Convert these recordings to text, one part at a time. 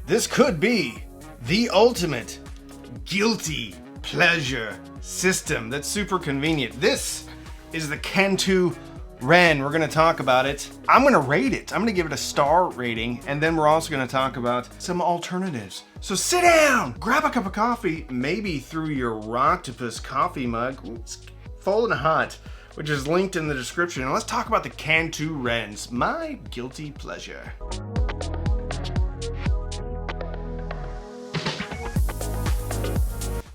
This could be the ultimate guilty pleasure system that's super convenient. This is the Cantu Wren. We're gonna talk about it. I'm gonna rate it. I'm gonna give it a star rating, and then we're also gonna talk about some alternatives. So sit down, grab a cup of coffee, maybe through your Roctopus coffee mug. It's full and hot, which is linked in the description. And let's talk about the Cantu Wrens, my guilty pleasure.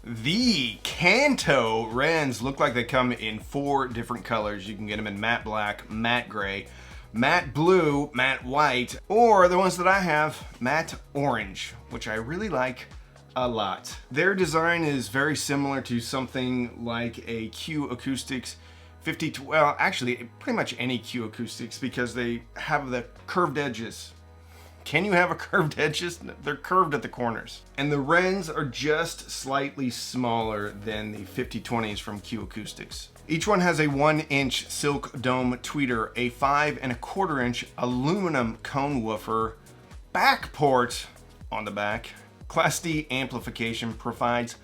The Cantu Wrens look like they come in 4 different colors. You can get them in matte black, matte gray, matte blue, matte white, or the ones that I have, matte orange, which I really like a lot. Their design is very similar to something like a Q Acoustics 50, well, actually pretty much any Q Acoustics, because they have the curved edges. Can you have a curved edges? They're curved at the corners. And the Wrens are just slightly smaller than the 5020s from Q Acoustics. Each one has a 1-inch silk dome tweeter, a 5 1/4-inch aluminum cone woofer, back port on the back. Class D amplification provides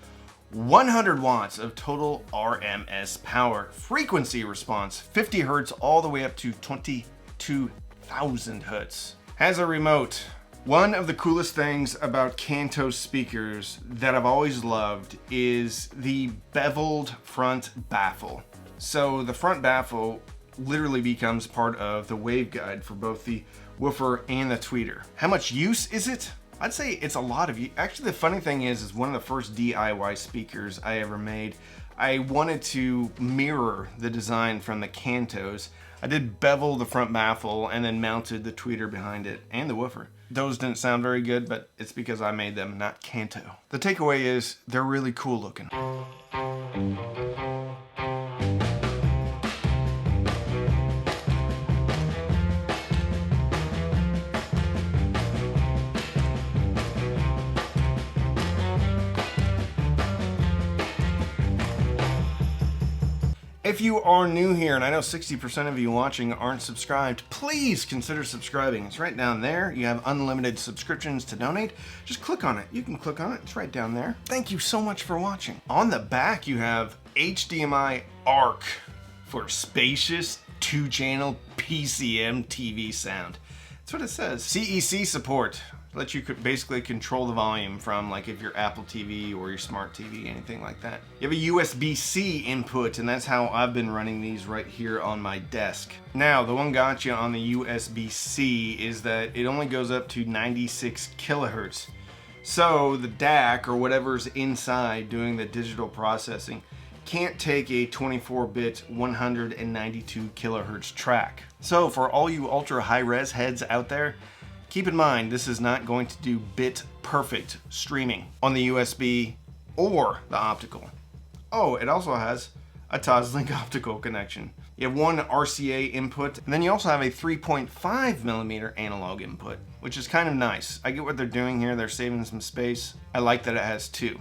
100 watts of total RMS power. Frequency response, 50 hertz all the way up to 22,000 hertz. Has a remote. One of the coolest things about Cantu speakers that I've always loved is the beveled front baffle. So the front baffle literally becomes part of the waveguide for both the woofer and the tweeter. How much use is it? I'd say it's a lot of use. Actually, the funny thing is one of the first DIY speakers I ever made, I wanted to mirror the design from the Cantus. I did bevel the front baffle and then mounted the tweeter behind it and the woofer. Those didn't sound very good, but it's because I made them, not Cantu. The takeaway is they're really cool looking. If you are new here, and I know 60% of you watching aren't subscribed, please consider subscribing. It's right down there. You have unlimited subscriptions to donate. Just click on it. You can click on it. It's right down there. Thank you so much for watching. On the back, you have HDMI ARC for spacious 2-channel PCM TV sound. That's what it says. CEC support. Let you basically control the volume from, like, if your Apple TV or your smart TV, anything like that. You have a USB-C input, and that's how I've been running these right here on my desk. Now, the one gotcha on the USB-C is that it only goes up to 96 kilohertz. So the DAC, or whatever's inside doing the digital processing, can't take a 24-bit 192 kilohertz track. So for all you ultra high-res heads out there, keep in mind, this is not going to do bit perfect streaming on the USB or the optical. Oh, it also has a Toslink optical connection. You have one RCA input, and then you also have a 3.5mm analog input, which is kind of nice. I get what they're doing here. They're saving some space. I like that it has 2,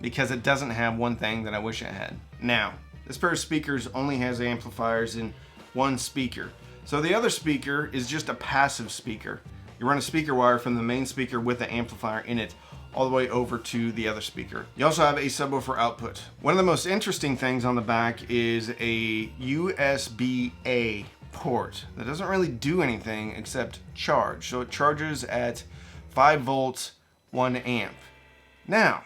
because it doesn't have one thing that I wish it had. Now, this pair of speakers only has amplifiers in one speaker. So the other speaker is just a passive speaker. You run a speaker wire from the main speaker with the amplifier in it all the way over to the other speaker. You also have a subwoofer output. One of the most interesting things on the back is a USB-A port that doesn't really do anything except charge. So it charges at 5 volts, 1 amp. Now,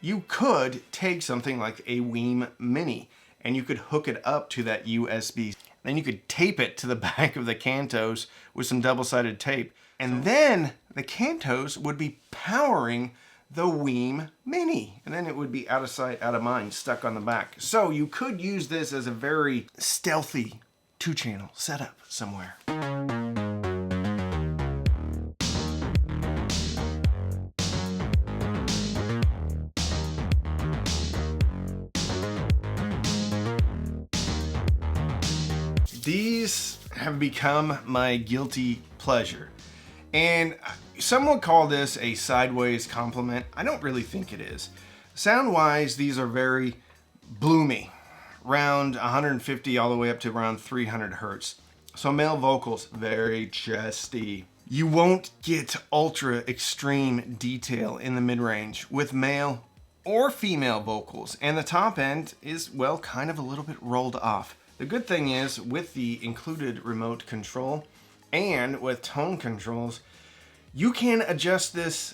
you could take something like a Weem Mini and you could hook it up to that USB. Then you could tape it to the back of the Cantus with some double-sided tape. And then the Cantus would be powering the Weem Mini. And then it would be out of sight, out of mind, stuck on the back. So you could use this as a very stealthy 2-channel setup somewhere. These have become my guilty pleasure. And some would call this a sideways compliment. I don't really think it is. Sound-wise, these are very bloomy, around 150 all the way up to around 300 hertz. So male vocals, very chesty. You won't get ultra extreme detail in the mid-range with male or female vocals, and the top end is, well, kind of a little bit rolled off. The good thing is, with the included remote control and with tone controls, you can adjust this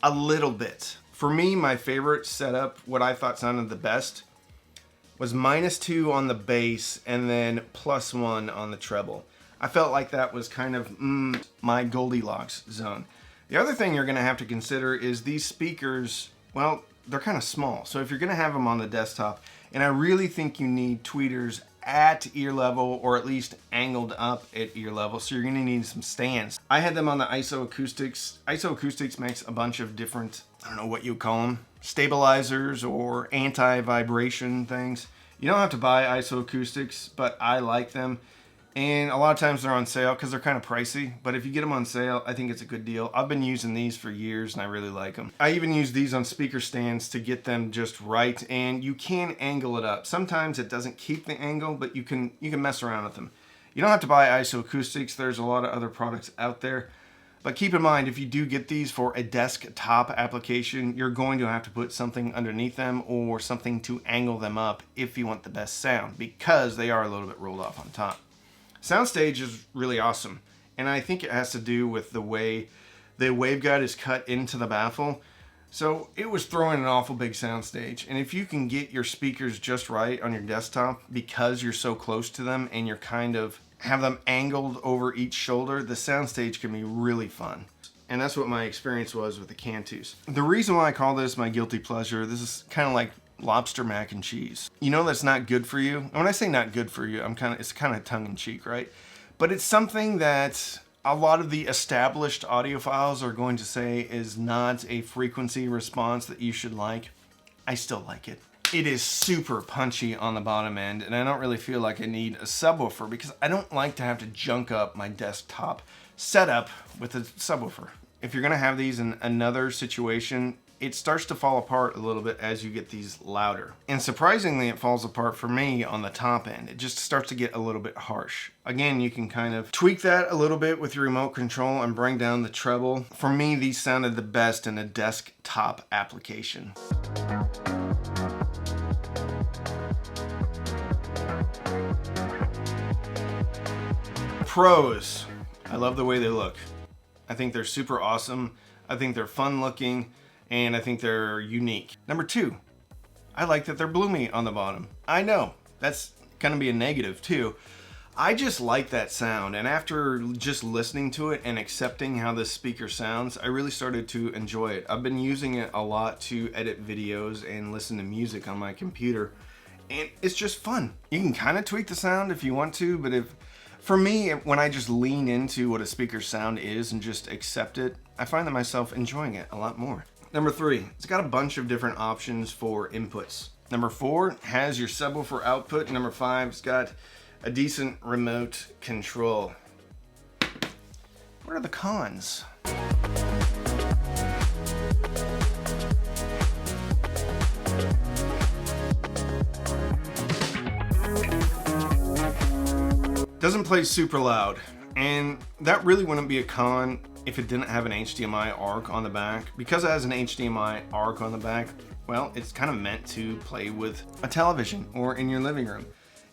a little bit. For me, my favorite setup, what I thought sounded the best, was -2 on the bass and then +1 on the treble. I felt like that was kind of my Goldilocks zone. The other thing you're gonna have to consider is these speakers, well, they're kind of small. So if you're gonna have them on the desktop, and I really think you need tweeters at ear level or at least angled up at ear level, so you're gonna need some stands. I had them on the ISO Acoustics. ISO Acoustics makes a bunch of different, I don't know what you call them, stabilizers or anti-vibration things. You don't have to buy ISO Acoustics, but I like them. And a lot of times they're on sale because they're kind of pricey. But if you get them on sale, I think it's a good deal. I've been using these for years and I really like them. I even use these on speaker stands to get them just right. And you can angle it up. Sometimes it doesn't keep the angle, but you can mess around with them. You don't have to buy ISO Acoustics. There's a lot of other products out there. But keep in mind, if you do get these for a desktop application, you're going to have to put something underneath them or something to angle them up if you want the best sound, because they are a little bit rolled off on top. Soundstage is really awesome, and I think it has to do with the way the waveguide is cut into the baffle. So it was throwing an awful big soundstage, and if you can get your speakers just right on your desktop because you're so close to them and you're kind of have them angled over each shoulder, the soundstage can be really fun. And that's what my experience was with the Cantus. The reason why I call this my guilty pleasure, this is kind of like lobster mac and cheese. You know that's not good for you. And when I say not good for you, it's kind of tongue-in-cheek, right? But it's something that a lot of the established audiophiles are going to say is not a frequency response that you should like. I still like it. It is super punchy on the bottom end, and I don't really feel like I need a subwoofer because I don't like to have to junk up my desktop setup with a subwoofer. If you're gonna have these in another situation, it starts to fall apart a little bit as you get these louder. And surprisingly, it falls apart for me on the top end. It just starts to get a little bit harsh. Again, you can kind of tweak that a little bit with your remote control and bring down the treble. For me, these sounded the best in a desktop application. Pros. I love the way they look. I think they're super awesome. I think they're fun looking. And I think they're unique. Number 2, I like that they're bloomy on the bottom. I know, that's gonna be a negative too. I just like that sound, and after just listening to it and accepting how this speaker sounds, I really started to enjoy it. I've been using it a lot to edit videos and listen to music on my computer, and it's just fun. You can kind of tweak the sound if you want to, but for me, when I just lean into what a speaker's sound is and just accept it, I find that myself enjoying it a lot more. Number 3, it's got a bunch of different options for inputs. Number 4 has your subwoofer output. Number 5, it's got a decent remote control. What are the cons? Doesn't play super loud, and that really wouldn't be a con if it didn't have an HDMI ARC on the back. Because it has an HDMI ARC on the back, well, it's kind of meant to play with a television or in your living room.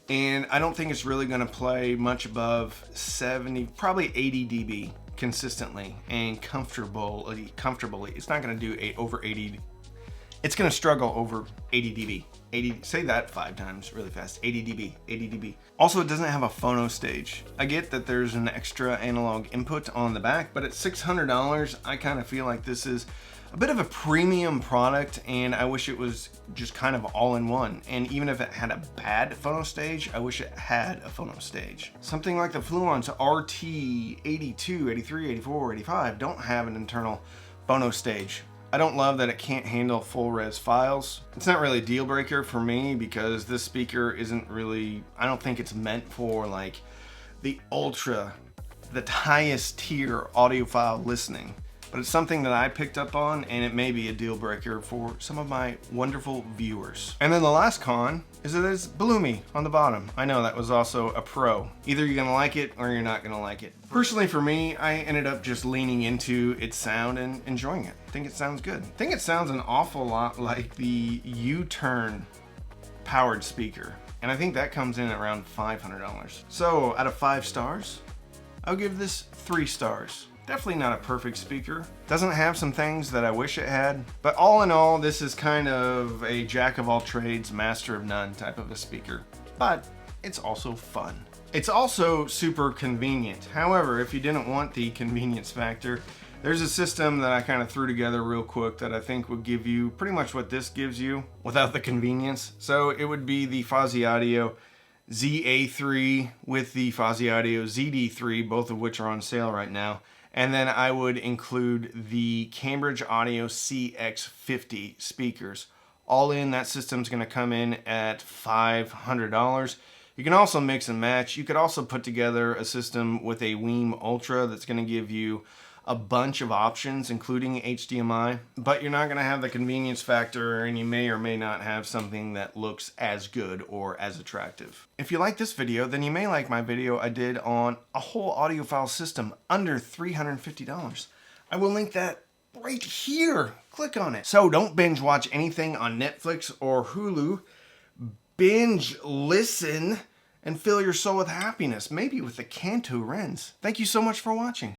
And I don't think it's really gonna play much above 70, probably 80 dB consistently and comfortably. It's not gonna do over 80. It's gonna struggle over 80 dB. 80, say that 5 times really fast. 80 dB, 80 dB. Also, it doesn't have a phono stage. I get that there's an extra analog input on the back, but at $600, I kind of feel like this is a bit of a premium product, and I wish it was just kind of all in one. And even if it had a bad phono stage, I wish it had a phono stage. Something like the Fluence RT82, 83, 84, 85 don't have an internal phono stage. I don't love that it can't handle full res files. It's not really a deal breaker for me because this speaker isn't really, I don't think it's meant for like the highest tier audiophile listening. but it's something that I picked up on, and it may be a deal breaker for some of my wonderful viewers. And then the last con is that it's bloomy on the bottom. I know that was also a pro. Either you're gonna like it or you're not gonna like it. Personally for me, I ended up just leaning into its sound and enjoying it. I think it sounds good. I think it sounds an awful lot like the U-Turn powered speaker. And I think that comes in at around $500. So out of 5 stars, I'll give this 3 stars. Definitely not a perfect speaker. Doesn't have some things that I wish it had. But all in all, this is kind of a jack of all trades, master of none type of a speaker. But it's also fun. It's also super convenient. However, if you didn't want the convenience factor, there's a system that I kind of threw together real quick that I think would give you pretty much what this gives you without the convenience. So it would be the Fozzy Audio ZA3 with the Fozzy Audio ZD3, both of which are on sale right now. And then I would include the Cambridge Audio CX50 speakers. All in, that system's gonna come in at $500. You can also mix and match. You could also put together a system with a Weem Ultra that's gonna give you a bunch of options, including HDMI, but you're not gonna have the convenience factor, and you may or may not have something that looks as good or as attractive. If you like this video, then you may like my video I did on a whole audiophile system under $350. I will link that right here. Click on it. So don't binge watch anything on Netflix or Hulu. Binge listen and fill your soul with happiness, maybe with the Canto Wrens. Thank you so much for watching.